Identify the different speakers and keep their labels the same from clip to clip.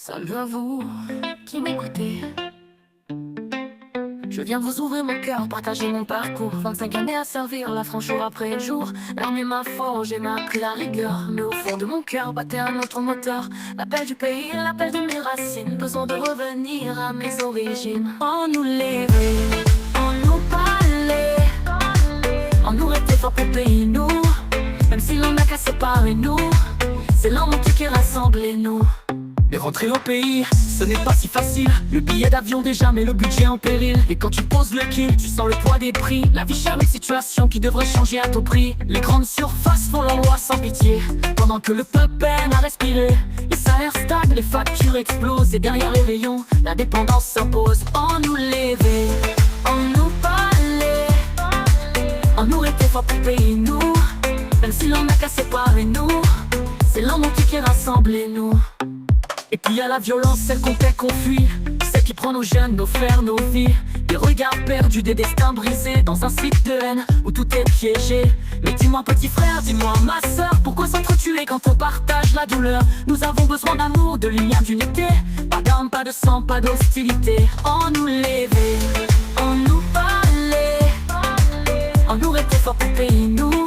Speaker 1: Salut à vous qui m'écoutez. Je viens vous ouvrir mon cœur, partager mon parcours. 25 années à servir la France jour après jour. L'armée m'a forgé, m'a appris la rigueur. Mais au fond de mon cœur battait un autre moteur. L'appel du pays, l'appel de mes racines. Besoin de revenir à mes origines. On nous levait, on nous parlait, on nous était fort pour payer nous. Même si l'on n'a qu'à séparer nous, c'est l'amour qui rassemble nous.
Speaker 2: Mais rentrer au pays, ce n'est pas si facile. Le billet d'avion déjà met le budget en péril. Et quand tu poses le kill, tu sens le poids des prix. La vie chère, une situation qui devrait changer à tout prix. Les grandes surfaces font leur loi sans pitié, pendant que le peuple peine à respirer. Les salaires stagnent, les factures explosent. Et derrière les rayons, la dépendance s'impose. On nous levait, on nous parlait, on nous était fort pour payer nous. Même si l'on n'a qu'à séparer nous, c'est l'amour qui rassemble nous. Et puis y'a la violence, celle qu'on paie, qu'on fuit, celle qui prend nos jeunes, nos frères, nos vies. Des regards perdus, des destins brisés, dans un cycle de haine où tout est piégé. Mais dis-moi petit frère, dis-moi ma soeur, pourquoi s'entretuer quand on partage la douleur? Nous avons besoin d'amour, de lien, d'unité. Pas d'armes, pas de sang, pas d'hostilité. On nous levait, on nous parlait, on nous était fort pour payer nous.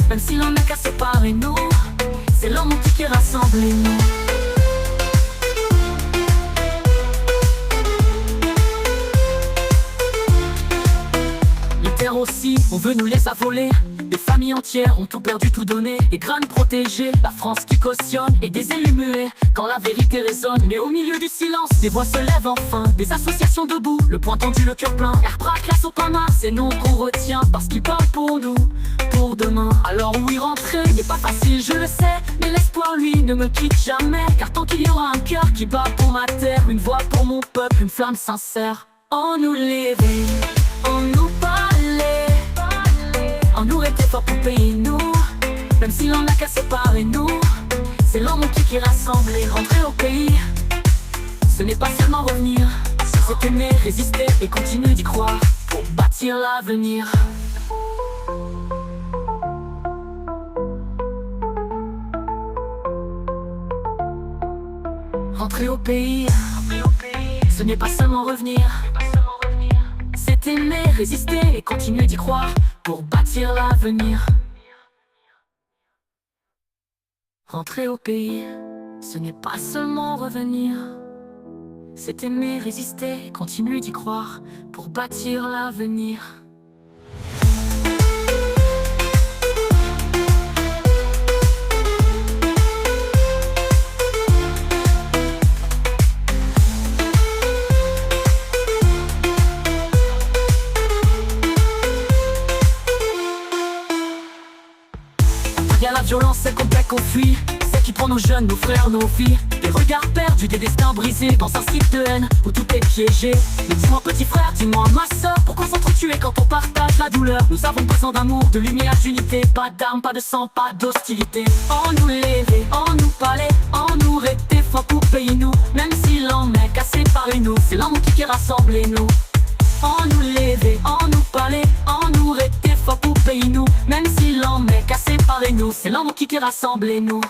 Speaker 2: Même si l'on n'a qu'à séparer nous, c'est l'amour qui rassemble nous. Aussi, on veut nous les voler. Des familles entières ont tout perdu, tout donné. Des crânes protégés, la France qui cautionne. Et des élus muets, quand la vérité résonne. Mais au milieu du silence, des voix se lèvent enfin. Des associations debout, le poing tendu, le cœur plein. Airbrac, la Sopama, c'est nous qu'on retient. Parce qu'ils parlent pour nous, pour demain. Alors oui, rentrer n'est pas facile, je le sais. Mais l'espoir, lui, ne me quitte jamais. Car tant qu'il y aura un cœur qui bat pour ma terre, une voix pour mon peuple, une flamme sincère. On nous levait, on nous parlait, on nous était fort pour payer nous. Même si l'on n'a qu'à séparer nous, c'est l'amour qui rassemble. Et rentrer au pays, ce n'est pas seulement revenir, c'est aimer, résister et continuer d'y croire pour bâtir l'avenir. Rentrer au pays, ce n'est pas seulement revenir, c'est aimer, résister et continuer d'y croire pour bâtir l'avenir. Rentrer au pays, ce n'est pas seulement revenir, c'est aimer, résister et continuer d'y croire pour bâtir l'avenir. Y'a la violence, celle qu'on paie, qu'on fuit, celle qui prend nos jeunes, nos frères, nos filles. Des regards perdus, des destins brisés, dans un cycle de haine où tout est piégé. Mais dis-moi petit frère, dis-moi ma soeur, pourquoi s'entretuer quand on partage la douleur? Nous avons besoin d'amour, de lumière, d'unité. Pas d'armes, pas de sang, pas d'hostilité. On nous levait, on nous parlait, on nous était fort pour payer nous. Même si l'on n'est qu'à séparer nous, c'est l'amour qui rassemble nous. On nous levait, on nous parlait, on nous était fort pour payer nous. Même si l'on n'est qu'à séparer nous, c'est l'amour qui rassemble nous.